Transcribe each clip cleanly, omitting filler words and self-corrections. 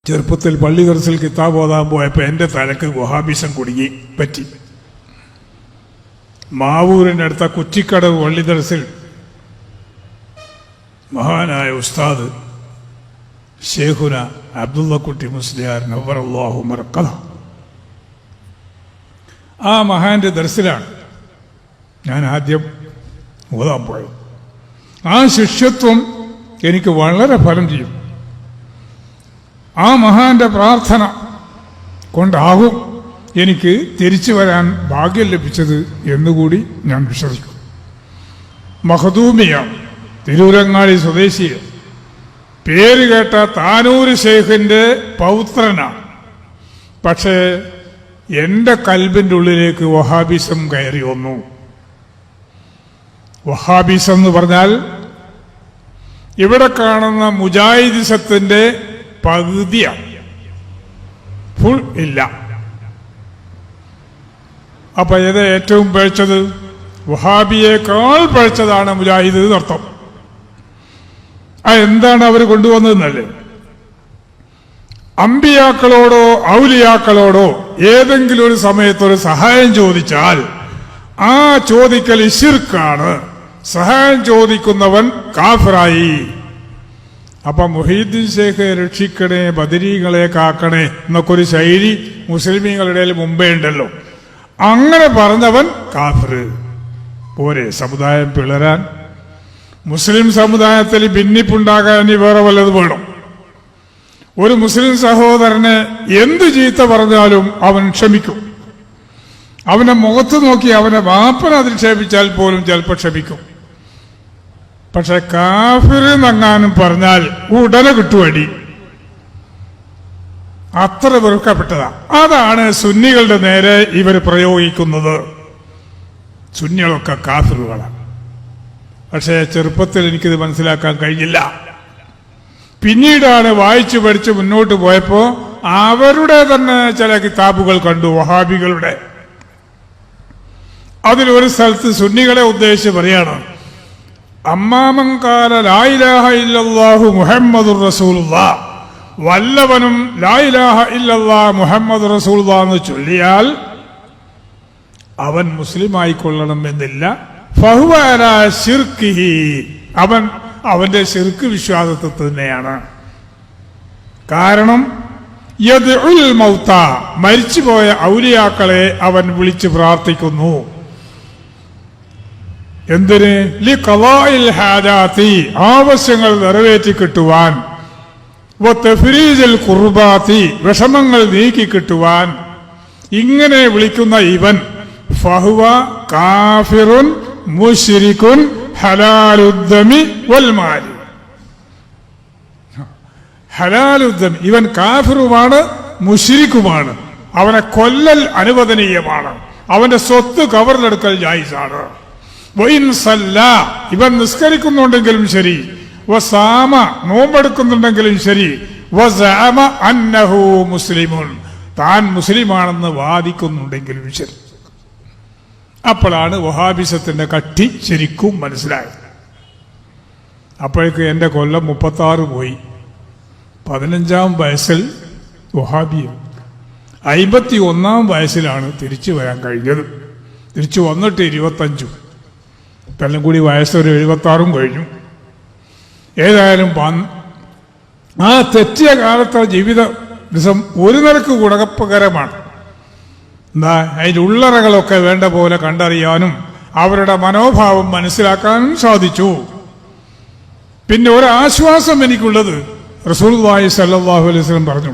ചെറുപ്പത്തിൽ പള്ളി ദർസിൽ കിതാബ് ഓതാൻ പോയപ്പോൾ എൻ്റെ തലക്ക് വഹാബിസം കുടുങ്ങി പറ്റി. മാവൂരിനടുത്ത കുറ്റിക്കടവ് പള്ളി ദർസിൽ മഹാനായ ഉസ്താദ് ഷേഖുന അബ്ദുള്ളക്കുട്ടി മുസ്ലിയാർ നവ്വറല്ലാഹു മർക്കദ, ആ മഹാന്റെ ദർസിലാണ് ഞാൻ ആദ്യം ഓതാൻ പോയത്. ആ ശിഷ്യത്വം എനിക്ക് വളരെ ഫലം ചെയ്യും. ആ മഹാന്റെ പ്രാർത്ഥന കൊണ്ടാകും എനിക്ക് തിരിച്ചു വരാൻ ഭാഗ്യം ലഭിച്ചത് എന്നുകൂടി ഞാൻ വിശ്വസിക്കും. മഖദൂമിയാണ്, തിരൂരങ്ങാടി സ്വദേശിയ, പേര് കേട്ട താനൂർ ശൈഖിന്റെ പൗത്രനാണ്. പക്ഷേ എൻ്റെ കൽബിൻ്റെ ഉള്ളിലേക്ക് വഹാബിസം കയറി വന്നു. വഹാബിസം എന്ന് പറഞ്ഞാൽ ഇവിടെ കാണുന്ന മുജാഹിദിസത്തിന്റെ പകുതിയാണ്, ഫുൾ ഇല്ല. അപ്പൊ ഏത് ഏറ്റവും പഴച്ചത്? വഹാബിയേക്കാൾ പഴച്ചതാണ് മുജാഹിദ് എന്നർത്ഥം. എന്താണ് അവർ കൊണ്ടുവന്നതെന്നല്ലേ? അമ്പിയാക്കളോടോ ഔലിയാക്കളോടോ ഏതെങ്കിലും ഒരു സമയത്തൊരു സഹായം ചോദിച്ചാൽ ആ ചോദിക്കൽ ശിർക്കാണ്, സഹായം ചോദിക്കുന്നവൻ കാഫിറായി. അപ്പൊ മുഹീദ്ദീൻ ശേഖ് രക്ഷിക്കണേ, ബദരീകളെ കാക്കണേ എന്നൊക്കെ ഒരു ശൈലി മുസ്ലിമീങ്ങളുടെ മുമ്പേ ഉണ്ടല്ലോ. അങ്ങനെ പറഞ്ഞവൻ കാഫിർ. പോരെ സമുദായം പിളരാൻ? മുസ്ലിം സമുദായത്തിൽ ഭിന്നിപ്പുണ്ടാകാൻ ഇനി വേറെ വല്ലത് വേണം? ഒരു മുസ്ലിം സഹോദരനെ എന്ത് ചീത്ത പറഞ്ഞാലും അവൻ ക്ഷമിക്കും. അവനെ മുഖത്ത് നോക്കി അവനെ വാപ്പനെ അധിക്ഷേപിച്ചാൽ പോലും ചിലപ്പോൾ ക്ഷമിക്കും. പക്ഷെ കാഫിർ എന്നങ്ങാനും പറഞ്ഞാൽ ഉടനെ കിട്ടുവടി. അത്ര വെറുക്കപ്പെട്ടതാ. അതാണ് സുന്നികളുടെ നേരെ ഇവർ പ്രയോഗിക്കുന്നത്. സുന്നികളൊക്കെ കാഫിറുകളാണ്. പക്ഷേ ചെറുപ്പത്തിൽ എനിക്കിത് മനസ്സിലാക്കാൻ കഴിഞ്ഞില്ല. പിന്നീടാണ് വായിച്ചു പഠിച്ച് മുന്നോട്ട് പോയപ്പോ അവരുടെ തന്നെ ചില കിതാബുകൾ കണ്ടു, വഹാബികളുടെ. അതിലൊരു സ്ഥലത്ത് സുന്നികളെ ഉദ്ദേശിച്ച് പറയാണ്, അമ്മാമൻകാല ലാ ഇലാഹ ഇല്ലല്ലാഹു മുഹമ്മദുർ റസൂലുള്ളാഹ്, വല്ലവനും ലാ ഇലാഹ ഇല്ലല്ലാഹ് മുഹമ്മദ് റസൂലുള്ളാഹ് എന്ന് ചൊല്ലിയാൽ അവൻ മുസ്ലിം ആയിക്കൊള്ളണം എന്നില്ല. ഫഹുവ അലാ ശിർക്കിഹി, അവൻ അവന്റെ ശിർക്ക് വിശ്വാസത്തിൽ തന്നെയാണ്. കാരണം യദ്ഉൽ മൗത, മരിച്ചുപോയ ഔലിയാക്കളെ അവൻ വിളിച്ച് പ്രാർത്ഥിക്കുന്നു. എന്തിന്? ലിഖളാഇൽ ഹാജാതി, ആവശ്യങ്ങൾ നിറവേറ്റി കിട്ടുവാൻ. വതഫ്രീജിൽ ഖുർബാതി, വിഷമങ്ങൾ നീക്കി കിട്ടുവാൻ. ഇങ്ങനെ വിളിക്കുന്ന ഇവൻ ഫഹുവ കാഫിറുൻ മുശ്രികുൻ ഹലാലുദ്ദമി വൽമാലി, ഹലാലുദ്ദമി, ഇവൻ കാഫിറുമാണ്, മുശ്രിക്കുമാണ്. അവനെ കൊല്ലൽ അനുവദനീയമാണ്, അവന്റെ സ്വത്ത് കവർന്നെടുക്കൽ ജായിസാണ്. വഇൻ സല്ലാ, ഇവൻ നിസ്കരിക്കുന്നുണ്ടെങ്കിലും ശരി, വസാമ, നോമ്പെടുക്കുന്നുണ്ടെങ്കിലും ശരി, വസഅമ അന്നഹു മുസ്ലിമുൻ, താൻ മുസ്ലിമാണെന്ന് വാദിക്കുന്നുണ്ടെങ്കിലും ശരി. അപ്പോഴാണ് വഹാബിസത്തിന്റെ കട്ടി ശരിക്കും മനസ്സിലായത്. അപ്പോഴേക്ക് എൻ്റെ കൊല്ലം 36 പോയി. 15-ാം വയസ്സിൽ വഹാബിയും 51-ാം വയസ്സിലാണ് തിരിച്ചു വരാൻ കഴിഞ്ഞത്. തിരിച്ചു വന്നിട്ട് 25, എല്ലാം കൂടി വയസ്സൊരു 76 കഴിഞ്ഞു. ഏതായാലും ആ തെറ്റിയ കാലത്തെ ജീവിത ദിവസം ഒരു നിലക്ക് ഗുണകരമാണ്. എന്താ, അതിൻ്റെ ഉള്ളറകളൊക്കെ വേണ്ട പോലെ കണ്ടറിയാനും അവരുടെ മനോഭാവം മനസ്സിലാക്കാനും സാധിച്ചു. പിന്നെ ഒരാശ്വാസം എനിക്കുള്ളത് റസൂലുള്ളാഹി സ്വല്ലല്ലാഹു അലൈഹി വസല്ലം പറഞ്ഞു,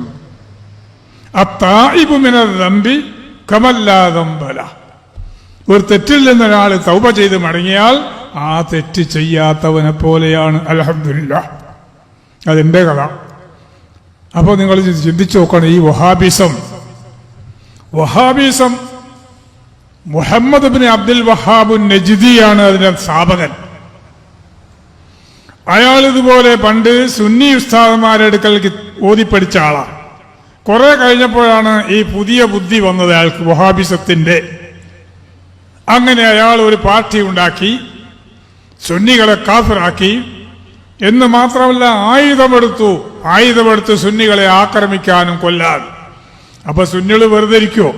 അത്തായിബു മിനൽ ദംബി കമല്ലാ ദംബ ലഹ്, ഒരു തെറ്റിൽ നിന്നൊരാൾ തൗബ ചെയ്ത് മടങ്ങിയാൽ ആ തെറ്റ് ചെയ്യാത്തവനെ പോലെയാണ്. അൽഹംദുലില്ലാഹ്, അതെന്റെ കഥ. അപ്പോൾ നിങ്ങൾ ചിന്തിച്ചു നോക്കണം, ഈ വഹാബിസം മുഹമ്മദ് ബിൻ അബ്ദുൽ വഹാബ് നജ്ദിയാണ് അതിന്റെ സ്ഥാപകൻ. അയാൾ ഇതുപോലെ പണ്ട് സുന്നി ഉസ്താദന്മാരുടെ അടുക്കൽ ഓതിപ്പടിച്ച ആളാണ്. കുറെ കഴിഞ്ഞപ്പോഴാണ് ഈ പുതിയ ബുദ്ധി വന്നത് അയാൾക്ക്, വഹാബിസത്തിന്റെ. അങ്ങനെ അയാൾ ഒരു പാർട്ടി ഉണ്ടാക്കി, സുന്നികളെ കാഫിറാക്കി. എന്ന് മാത്രമല്ല ആയുധമെടുത്ത് സുന്നികളെ ആക്രമിക്കാനും കൊല്ലാനും. അപ്പൊ സുന്നികൾ വെറുതെ ഇരിക്കുമോ?